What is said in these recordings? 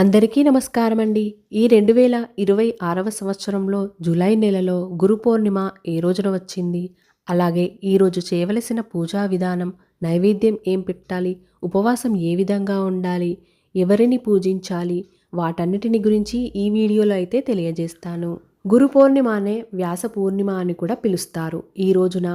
అందరికీ నమస్కారం అండి. ఈ 2026వ సంవత్సరంలో జూలై నెలలో గురు పౌర్ణిమ ఏ రోజున వచ్చింది? అలాగే ఈరోజు చేయవలసిన పూజా విధానం, నైవేద్యం ఏం పెట్టాలి? ఉపవాసం ఏ విధంగా ఉండాలి? ఎవరిని పూజించాలి? వాటన్నిటిని గురించి ఈ వీడియోలో అయితే తెలియజేస్తాను. గురు పౌర్ణిమ అనే వ్యాస పూర్ణిమ అని కూడా పిలుస్తారు. ఈ రోజున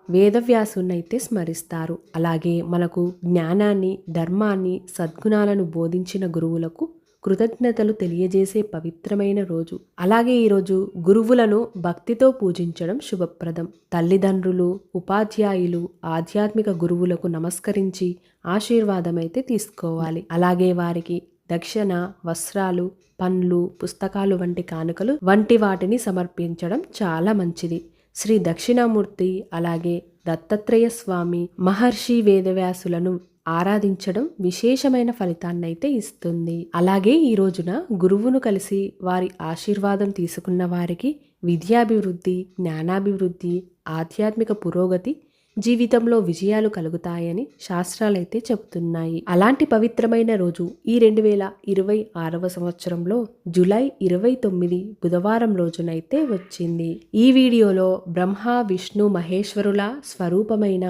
వేదవ్యాసునైతే స్మరిస్తారు. అలాగే మనకు జ్ఞానాన్ని, ధర్మాన్ని, సద్గుణాలను బోధించిన గురువులకు కృతజ్ఞతలు తెలియజేసే పవిత్రమైన రోజు. అలాగే ఈరోజు గురువులను భక్తితో పూజించడం శుభప్రదం. తల్లిదండ్రులు, ఉపాధ్యాయులు, ఆధ్యాత్మిక గురువులకు నమస్కరించి ఆశీర్వాదం అయితే తీసుకోవాలి. అలాగే వారికి దక్షిణ, వస్త్రాలు, పండ్లు, పుస్తకాలు వంటి కానుకలు వంటి వాటిని సమర్పించడం చాలా మంచిది. శ్రీ దక్షిణామూర్తి అలాగే దత్తాత్రేయ స్వామి, మహర్షి వేదవ్యాసులను ఆరాధించడం విశేషమైన ఫలితాన్నైతే ఇస్తుంది. అలాగే ఈ రోజున గురువును కలిసి వారి ఆశీర్వాదం తీసుకున్న వారికి విద్యాభివృద్ధి, జ్ఞానాభివృద్ధి, ఆధ్యాత్మిక పురోగతి, జీవితంలో విజయాలు కలుగుతాయని శాస్త్రాలైతే చెబుతున్నాయి. అలాంటి పవిత్రమైన రోజు ఈ 2026వ సంవత్సరంలో జూలై 29 బుధవారం రోజునైతే వచ్చింది. ఈ వీడియోలో బ్రహ్మ, విష్ణు, మహేశ్వరుల స్వరూపమైన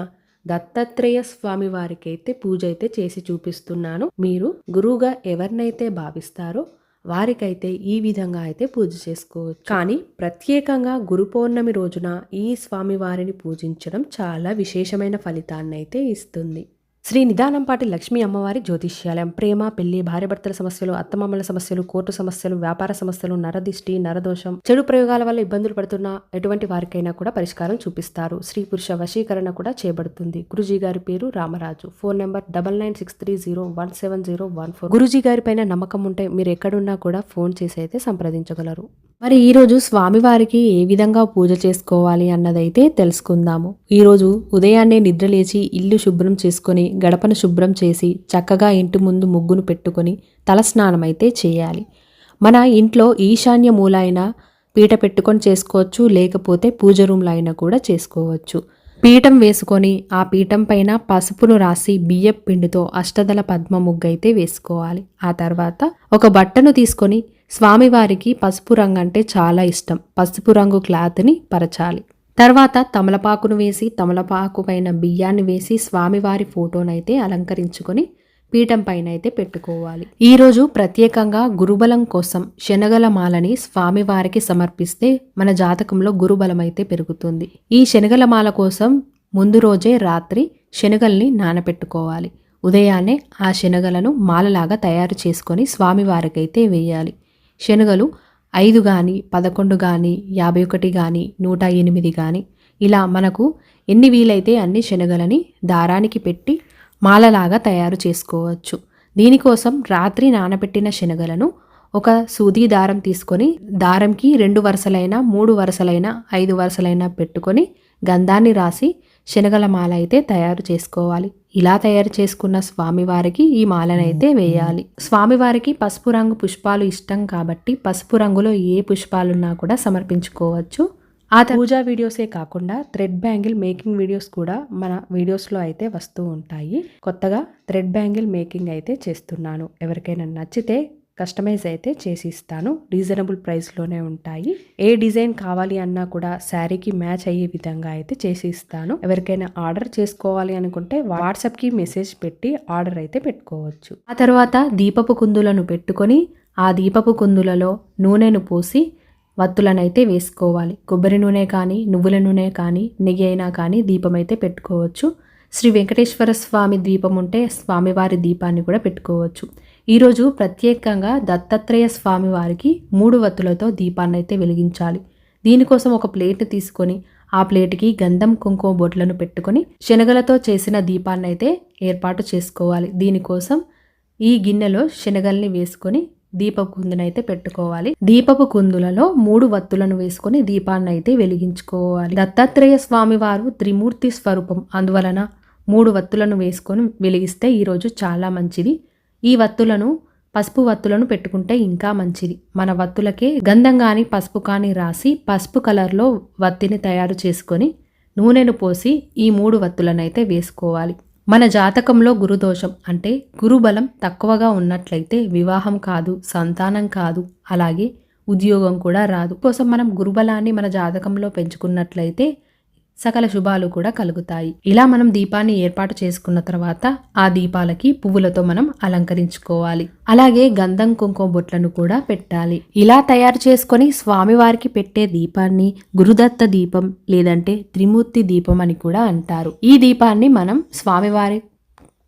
దత్తాత్రేయ స్వామి వారికైతే పూజ అయితే చేసి చూపిస్తున్నాను. మీరు గురువుగా ఎవరినైతే భావిస్తారో వారికైతే ఈ విధంగా అయితే పూజ చేసుకోవచ్చు. కానీ ప్రత్యేకంగా గురు పౌర్ణమి రోజున ఈ స్వామి వారిని పూజించడం చాలా విశేషమైన ఫలితాన్ని అయితే ఇస్తుంది. శ్రీ నిదానంపాటి లక్ష్మీ అమ్మవారి జ్యోతిష్యాలయం. ప్రేమ, పెళ్లి, భార్యాభర్తల సమస్యలు, అత్తమామల సమస్యలు, కోర్టు సమస్యలు, వ్యాపార సమస్యలు, నరదిష్టి, నరదోషం, చెడు ప్రయోగాల వల్ల ఇబ్బందులు పడుతున్న ఎటువంటి వారికైనా కూడా పరిష్కారం చూపిస్తారు. స్త్రీ పురుష వశీకరణ కూడా చేయబడుతుంది. గురుజీ గారి పేరు రామరాజు. Phone number 9963017014. గురుజీ గారి పైన నమ్మకం ఉంటే మీరు ఎక్కడున్నా కూడా ఫోన్ చేసి అయితే సంప్రదించగలరు. మరి ఈరోజు స్వామివారికి ఏ విధంగా పూజ చేసుకోవాలి అన్నదైతే తెలుసుకుందాము. ఈరోజు ఉదయాన్నే నిద్రలేచి ఇల్లు శుభ్రం చేసుకొని, గడపను శుభ్రం చేసి, చక్కగా ఇంటి ముందు ముగ్గును పెట్టుకొని తలస్నానం అయితే చేయాలి. మన ఇంట్లో ఈశాన్య మూల అయినా పీట పెట్టుకొని చేసుకోవచ్చు, లేకపోతే పూజ రూమ్లో అయినా కూడా చేసుకోవచ్చు. పీఠం వేసుకొని ఆ పీఠం పైన పసుపును రాసి బియ్యపు పిండితో అష్టదళ పద్మ ముగ్గు అయితే వేసుకోవాలి. ఆ తర్వాత ఒక బట్టను తీసుకొని, స్వామివారికి పసుపు రంగు అంటే చాలా ఇష్టం, పసుపు రంగు క్లాత్ని పరచాలి. తర్వాత తమలపాకును వేసి, తమలపాకు పైన బియ్యాన్ని వేసి స్వామివారి ఫోటోనైతే అలంకరించుకొని పీఠం పైన అయితే పెట్టుకోవాలి. ఈరోజు ప్రత్యేకంగా గురుబలం కోసం శనగల మాలని స్వామివారికి సమర్పిస్తే మన జాతకంలో గురుబలం అయితే పెరుగుతుంది. ఈ శనగల మాల కోసం ముందు రోజే రాత్రి శనగల్ని నానపెట్టుకోవాలి. ఉదయాన్నే ఆ శనగలను మాలలాగా తయారు చేసుకొని స్వామివారికైతే వేయాలి. శనగలు 5 కానీ 11 కానీ 51 కానీ 108 కానీ ఇలా మనకు ఎన్ని వీలైతే అన్ని శనగలని దారానికి పెట్టి మాలలాగా తయారు చేసుకోవచ్చు. దీనికోసం రాత్రి నానబెట్టిన శనగలను ఒక సూది దారం తీసుకొని, దారంకి 2 వరుసలైనా 3 వరుసలైనా 5 వరుసలైనా పెట్టుకొని గంధాన్ని రాసి శనగల మాల అయితే తయారు చేసుకోవాలి. ఇలా తయారు చేసుకున్న స్వామివారికి ఈ మాలనైతే వేయాలి. స్వామివారికి పసుపు రంగు పుష్పాలు ఇష్టం కాబట్టి పసుపు రంగులో ఏ పుష్పాలున్నా కూడా సమర్పించుకోవచ్చు. ఆ పూజా వీడియోసే కాకుండా థ్రెడ్ బ్యాంగిల్ మేకింగ్ వీడియోస్ కూడా మన వీడియోస్లో అయితే వస్తూ ఉంటాయి. కొత్తగా థ్రెడ్ బ్యాంగిల్ మేకింగ్ అయితే చేస్తున్నాను. ఎవరికైనా నచ్చితే కస్టమైజ్ అయితే చేసి ఇస్తాను. రీజనబుల్ ప్రైస్లోనే ఉంటాయి. ఏ డిజైన్ కావాలి అన్నా కూడా శారీకి మ్యాచ్ అయ్యే విధంగా అయితే చేసి ఇస్తాను. ఎవరికైనా ఆర్డర్ చేసుకోవాలి అనుకుంటే వాట్సాప్కి మెసేజ్ పెట్టి ఆర్డర్ అయితే పెట్టుకోవచ్చు. ఆ తర్వాత దీపపు కుందులను పెట్టుకొని ఆ దీపపు కుందులలో నూనెను పోసి వత్తులనైతే వేసుకోవాలి. కొబ్బరి నూనె కానీ, నువ్వుల నూనె కానీ, నెయ్యి అయినా కానీ దీపం అయితే పెట్టుకోవచ్చు. శ్రీ వెంకటేశ్వర స్వామి దీపం ఉంటే స్వామివారి దీపాన్ని కూడా పెట్టుకోవచ్చు. ఈరోజు ప్రత్యేకంగా దత్తాత్రేయ స్వామి వారికి 3 వత్తులతో దీపాన్ని అయితే వెలిగించాలి. దీనికోసం ఒక ప్లేట్ తీసుకొని ఆ ప్లేట్కి గంధం, కుంకుమ బొట్లను పెట్టుకొని శనగలతో చేసిన దీపాన్ని అయితే ఏర్పాటు చేసుకోవాలి. దీనికోసం ఈ గిన్నెలో శనగల్ని వేసుకొని దీపపు కుందునైతే పెట్టుకోవాలి. దీపపు కుందులలో 3 వత్తులను వేసుకొని దీపాన్ని అయితే వెలిగించుకోవాలి. దత్తాత్రేయ స్వామి వారు త్రిమూర్తి స్వరూపం, అందువలన 3 వత్తులను వేసుకొని వెలిగిస్తే ఈరోజు చాలా మంచిది. ఈ వత్తులను పసుపు వత్తులను పెట్టుకుంటే ఇంకా మంచిది. మన వత్తులకే గంధం కానీ పసుపు కానీ రాసి పసుపు కలర్లో వత్తిని తయారు చేసుకొని నూనెను పోసి ఈ 3 వత్తులను అయితే వేసుకోవాలి. మన జాతకంలో గురుదోషం అంటే గురుబలం తక్కువగా ఉన్నట్లయితే వివాహం కాదు, సంతానం కాదు, అలాగే ఉద్యోగం కూడా రాదు. కోసం మనం గురుబలాన్ని మన జాతకంలో పెంచుకున్నట్లయితే సకల శుభాలు కూడా కలుగుతాయి. ఇలా మనం దీపాన్ని ఏర్పాటు చేసుకున్న తర్వాత ఆ దీపాలకి పువ్వులతో మనం అలంకరించుకోవాలి. అలాగే గంధం కుంకుమ బొట్లను కూడా పెట్టాలి. ఇలా తయారు చేసుకొని స్వామివారికి పెట్టే దీపాన్ని గురుదత్త దీపం లేదంటే త్రిమూర్తి దీపం అని కూడా అంటారు. ఈ దీపాన్ని మనం స్వామివారి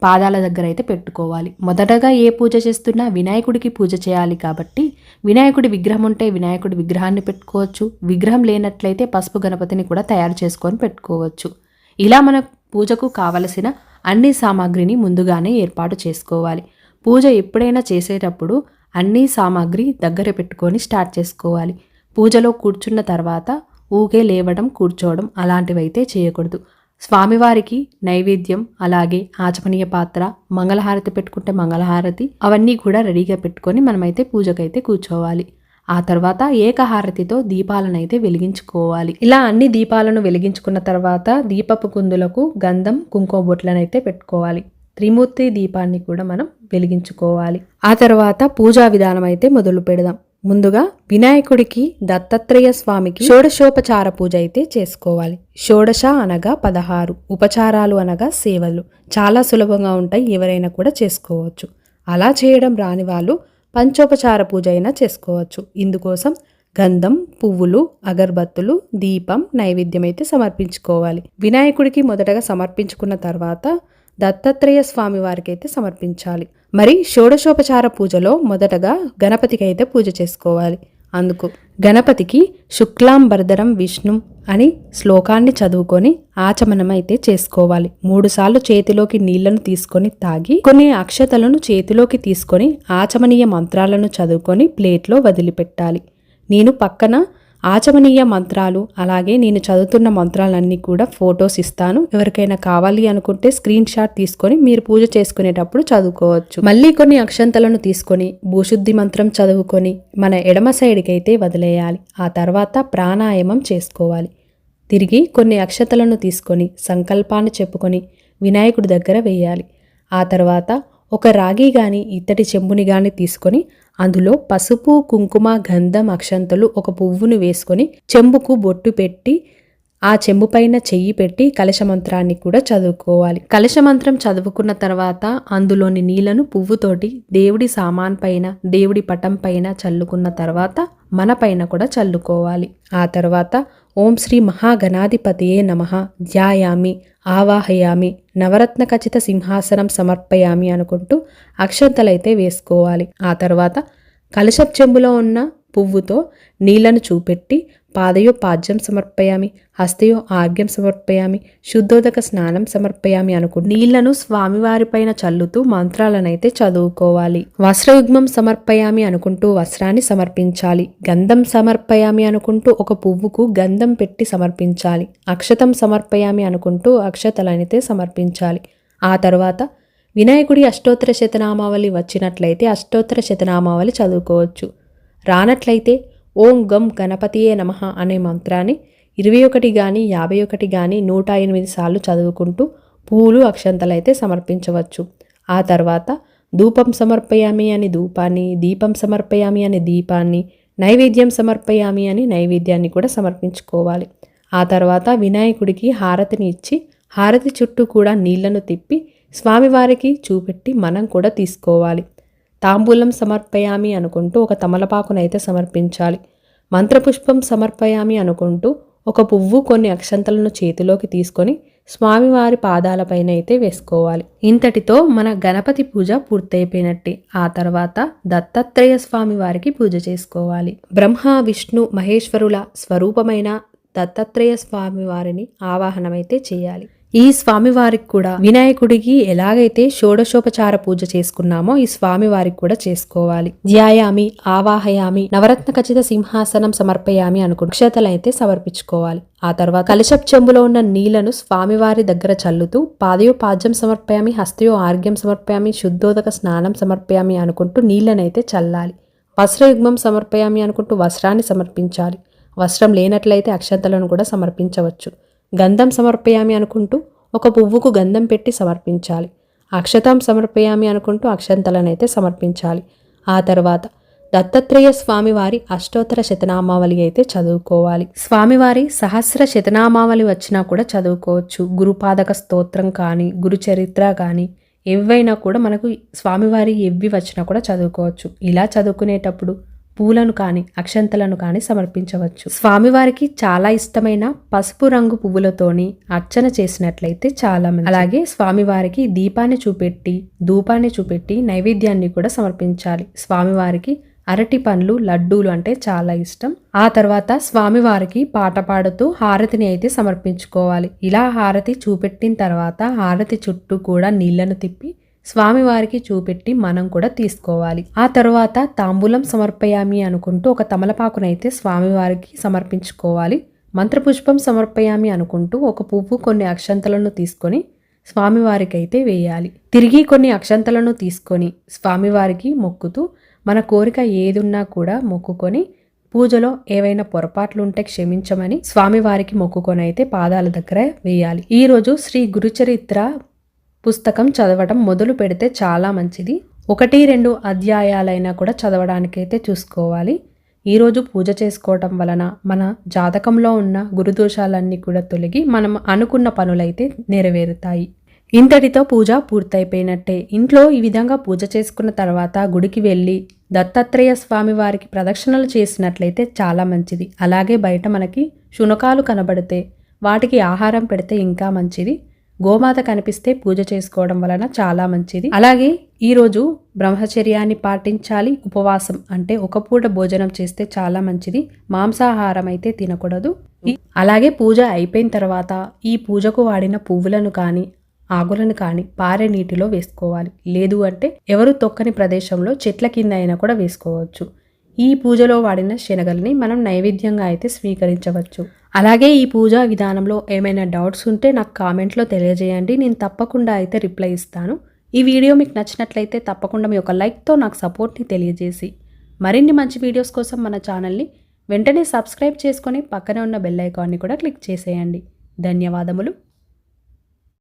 పాదాల దగ్గర అయితే పెట్టుకోవాలి. మొదటగా ఏ పూజ చేస్తున్నా వినాయకుడికి పూజ చేయాలి కాబట్టి వినాయకుడి విగ్రహం ఉంటే వినాయకుడి విగ్రహాన్ని పెట్టుకోవచ్చు. విగ్రహం లేనట్లయితే పసుపు గణపతిని కూడా తయారు చేసుకొని పెట్టుకోవచ్చు. ఇలా మన పూజకు కావలసిన అన్ని సామాగ్రిని ముందుగానే ఏర్పాటు చేసుకోవాలి. పూజ ఎప్పుడైనా చేసేటప్పుడు అన్ని సామాగ్రి దగ్గర పెట్టుకొని స్టార్ట్ చేసుకోవాలి. పూజలో కూర్చున్న తర్వాత ఊకే లేవడం కూర్చోవడం అలాంటివైతే చేయకూడదు. స్వామివారికి నైవేద్యం, అలాగే ఆచమనీయ పాత్ర, మంగళహారతి పెట్టుకుంటే మంగళహారతి అవన్నీ కూడా రెడీగా పెట్టుకొని మనమైతే పూజకైతే కూర్చోవాలి. ఆ తర్వాత ఏకహారతితో దీపాలను అయితే వెలిగించుకోవాలి. ఇలా అన్ని దీపాలను వెలిగించుకున్న తర్వాత దీపపు కుందులకు గంధం కుంకుమ బొట్లను అయితే పెట్టుకోవాలి. త్రిమూర్తి దీపాన్ని కూడా మనం వెలిగించుకోవాలి. ఆ తర్వాత పూజా విధానం అయితే మొదలు పెడదాం. ముందుగా వినాయకుడికి దత్తాత్రేయ స్వామికి షోడశోపచార పూజ అయితే చేసుకోవాలి. షోడశ అనగా 16, ఉపచారాలు అనగా సేవలు. చాలా సులభంగా ఉంటాయి, ఎవరైనా కూడా చేసుకోవచ్చు. అలా చేయడం రాని వాళ్ళు పంచోపచార పూజ అయినా చేసుకోవచ్చు. ఇందుకోసం గంధం, పువ్వులు, అగరబత్తులు, దీపం, నైవేద్యం అయితే సమర్పించుకోవాలి. వినాయకుడికి మొదటగా సమర్పించుకున్న తర్వాత దత్తాత్రేయ స్వామి వారికి అయితే సమర్పించాలి. మరి షోడశోపచార పూజలో మొదటగా గణపతికి అయితే పూజ చేసుకోవాలి. అందుకు గణపతికి శుక్లాంబరధరం విష్ణు అని శ్లోకాన్ని చదువుకొని ఆచమనం అయితే చేసుకోవాలి. 3 సార్లు చేతిలోకి నీళ్లను తీసుకొని తాగి కొన్ని అక్షతలను చేతిలోకి తీసుకొని ఆచమనీయ మంత్రాలను చదువుకొని ప్లేట్లో వదిలిపెట్టాలి. నేను పక్కన ఆచమనీయ మంత్రాలు అలాగే నేను చదువుతున్న మంత్రాలన్నీ కూడా ఫొటోస్ ఇస్తాను. ఎవరికైనా కావాలి అనుకుంటే స్క్రీన్ షాట్ తీసుకొని మీరు పూజ చేసుకునేటప్పుడు చదువుకోవచ్చు. మళ్ళీ కొన్ని అక్షంతలను తీసుకొని భూశుద్ధి మంత్రం చదువుకొని మన ఎడమ సైడ్కి అయితే వదిలేయాలి. ఆ తర్వాత ప్రాణాయామం చేసుకోవాలి. తిరిగి కొన్ని అక్షతలను తీసుకొని సంకల్పాన్ని చెప్పుకొని వినాయకుడి దగ్గర వేయాలి. ఆ తర్వాత ఒక రాగి గాని ఇత్తడి చెంబుని గాని తీసుకొని అందులో పసుపు, కుంకుమ, గంధం, అక్షంతలు, ఒక పువ్వును వేసుకొని చెంబుకు బొట్టు పెట్టి ఆ చెంబు పైన చెయ్యి పెట్టి కలశ మంత్రాన్ని కూడా చదువుకోవాలి. కలశ మంత్రం చదువుకున్న తర్వాత అందులోని నీళ్లను పువ్వుతోటి దేవుడి సామాన్ పైన, దేవుడి పటం పైన చల్లుకున్న తర్వాత మన పైన కూడా చల్లుకోవాలి. ఆ తర్వాత ఓం శ్రీ మహాగణాధిపతియే నమః ధ్యాయామి ఆవాహయామి నవరత్న ఖచ్చిత సింహాసనం సమర్పయామి అనుకుంటూ అక్షంతలైతే వేసుకోవాలి. ఆ తర్వాత కలశపు చెంబులో ఉన్న పువ్వుతో నీళ్లను చూపెట్టి పాదయో పాద్యం సమర్పయామి హస్తయో ఆర్ఘ్యం సమర్పయామి శుద్ధోదక స్నానం సమర్పయామి అనుకుంటూ నీళ్లను స్వామివారి పైన చల్లుతూ మంత్రాలనైతే చదువుకోవాలి. వస్త్రయుగ్మం సమర్పయామి అనుకుంటూ వస్త్రాన్ని సమర్పించాలి. గంధం సమర్పయామి అనుకుంటూ ఒక పువ్వుకు గంధం పెట్టి సమర్పించాలి. అక్షతం సమర్పయామి అనుకుంటూ అక్షతలనైతే సమర్పించాలి. ఆ తర్వాత వినాయకుడి అష్టోత్తర శతనామావళి వచ్చినట్లయితే అష్టోత్తర శతనామావళి చదువుకోవచ్చు. రానట్లయితే ఓం గం గణపతియే నమః అనే మంత్రాన్ని 21 గాని 51 గాని 108 సార్లు చదువుకుంటూ పూలు అక్షంతలైతే సమర్పించవచ్చు. ఆ తర్వాత ధూపం సమర్పయామి అని ధూపాన్ని, దీపం సమర్పయామి అని దీపాన్ని, నైవేద్యం సమర్పయామి అని నైవేద్యాన్ని కూడా సమర్పించుకోవాలి. ఆ తర్వాత వినాయకుడికి హారతిని ఇచ్చి హారతి చుట్టూ కూడా నీళ్లను తిప్పి స్వామివారికి చూపెట్టి మనం కూడా తీసుకోవాలి. తాంబూలం సమర్పయామి అనుకుంటూ ఒక తమలపాకునైతే సమర్పించాలి. మంత్రపుష్పం సమర్పయామి అనుకుంటూ ఒక పువ్వు, కొన్ని అక్షంతలను చేతిలోకి తీసుకొని స్వామివారి పాదాలపైన అయితే వేసుకోవాలి. ఇంతటితో మన గణపతి పూజ పూర్తయిపోయినట్టే. ఆ తర్వాత దత్తాత్రేయ స్వామి వారికి పూజ చేసుకోవాలి. బ్రహ్మ, విష్ణు, మహేశ్వరుల స్వరూపమైన దత్తాత్రేయ స్వామి వారిని ఆవాహనమైతే చేయాలి. ఈ స్వామివారికి కూడా వినాయకుడికి ఎలాగైతే షోడశోపచార పూజ చేసుకున్నామో ఈ స్వామివారికి కూడా చేసుకోవాలి. ధ్యాయామి ఆవాహయామి నవరత్న ఖచ్చిత సింహాసనం సమర్పయామి అనుకుంటూ అక్షతలైతే సమర్పించుకోవాలి. ఆ తర్వాత కలశపు చెంబులో ఉన్న నీళ్లను స్వామివారి దగ్గర చల్లుతూ పాదయో పాద్యం సమర్పయామి హస్తయో ఆర్ఘ్యం సమర్పయామి శుద్ధోదక స్నానం సమర్పయామి అనుకుంటూ నీళ్లనైతే చల్లాలి. వస్త్రయుగ్మం సమర్పయామి అనుకుంటూ వస్త్రాన్ని సమర్పించాలి. వస్త్రం లేనట్లయితే అక్షంతలను కూడా సమర్పించవచ్చు. గంధం సమర్పయామి అనుకుంటూ ఒక పువ్వుకు గంధం పెట్టి సమర్పించాలి. అక్షతాం సమర్పయామి అనుకుంటూ అక్షంతలనైతే సమర్పించాలి. ఆ తర్వాత దత్తాత్రేయ స్వామివారి అష్టోత్తర శతనామావళి అయితే చదువుకోవాలి. స్వామివారి సహస్ర శతనామావళి వచ్చినా కూడా చదువుకోవచ్చు. గురుపాదక స్తోత్రం కానీ, గురు చరిత్ర కానీ ఏవైనా కూడా మనకు స్వామివారి ఎవ్వి వచ్చినా కూడా చదువుకోవచ్చు. ఇలా చదువుకునేటప్పుడు పూలను కానీ అక్షంతలను కానీ సమర్పించవచ్చు. స్వామివారికి చాలా ఇష్టమైన పసుపు రంగు పువ్వులతోని అర్చన చేసినట్లయితే చాలా మంచిది. అలాగే స్వామివారికి దీపాన్ని చూపెట్టి ధూపాన్ని చూపెట్టి నైవేద్యాన్ని కూడా సమర్పించాలి. స్వామివారికి అరటి పండ్లు లడ్డూలు అంటే చాలా ఇష్టం. ఆ తర్వాత స్వామివారికి పాట పాడుతూ హారతిని అయితే సమర్పించుకోవాలి. ఇలా హారతి చూపెట్టిన తర్వాత హారతి చుట్టూ కూడా నీళ్లను తిప్పి స్వామివారికి చూపెట్టి మనం కూడా తీసుకోవాలి. ఆ తర్వాత తాంబూలం సమర్పయామి అనుకుంటూ ఒక తమలపాకునైతే స్వామివారికి సమర్పించుకోవాలి. మంత్రపుష్పం సమర్పయామి అనుకుంటూ ఒక పువ్వు కొన్ని అక్షంతలను తీసుకొని స్వామివారికి అయితే వేయాలి. తిరిగి కొన్ని అక్షంతలను తీసుకొని స్వామివారికి మొక్కుతూ మన కోరిక ఏదున్నా కూడా మొక్కుకొని పూజలో ఏవైనా పొరపాట్లు ఉంటే క్షమించమని స్వామివారికి మొక్కుకొని అయితే పాదాల దగ్గర వేయాలి. ఈరోజు శ్రీ గురుచరిత్ర పుస్తకం చదవటం మొదలు పెడితే చాలా మంచిది. 1-2 అధ్యాయాలైనా కూడా చదవడానికైతే చూసుకోవాలి. ఈరోజు పూజ చేసుకోవటం వలన మన జాతకంలో ఉన్న గురుదోషాలన్నీ కూడా తొలగి మనం అనుకున్న పనులైతే నెరవేరుతాయి. ఇంతటితో పూజ పూర్తయిపోయినట్టే. ఇంట్లో ఈ విధంగా పూజ చేసుకున్న తర్వాత గుడికి వెళ్ళి దత్తాత్రేయ స్వామి వారికి ప్రదక్షిణలు చేసినట్లయితే చాలా మంచిది. అలాగే బయట మనకి శునకాలు కనబడితే వాటికి ఆహారం పెడితే ఇంకా మంచిది. గోమాత కనిపిస్తే పూజ చేసుకోవడం వలన చాలా మంచిది. అలాగే ఈరోజు బ్రహ్మచర్యాన్ని పాటించాలి. ఉపవాసం అంటే ఒక పూట భోజనం చేస్తే చాలా మంచిది. మాంసాహారం అయితే తినకూడదు. అలాగే పూజ అయిపోయిన తర్వాత ఈ పూజకు వాడిన పువ్వులను కానీ ఆకులను కానీ పారే నీటిలో వేసుకోవాలి. లేదు అంటే ఎవరు తొక్కని ప్రదేశంలో చెట్ల కింద అయినా కూడా వేసుకోవచ్చు. ఈ పూజలో వాడిన శనగల్ని మనం నైవేద్యంగా అయితే స్వీకరించవచ్చు. అలాగే ఈ పూజా విధానంలో ఏమైనా డౌట్స్ ఉంటే నాకు కామెంట్లో తెలియజేయండి. నేను తప్పకుండా అయితే రిప్లై ఇస్తాను. ఈ వీడియో మీకు నచ్చినట్లయితే తప్పకుండా మీ యొక్క లైక్తో నాకు సపోర్ట్ని తెలియజేసి మరిన్ని మంచి వీడియోస్ కోసం మన ఛానల్ని వెంటనే సబ్స్క్రైబ్ చేసుకొని పక్కనే ఉన్న బెల్ ఐకాన్ని కూడా క్లిక్ చేసేయండి. ధన్యవాదములు.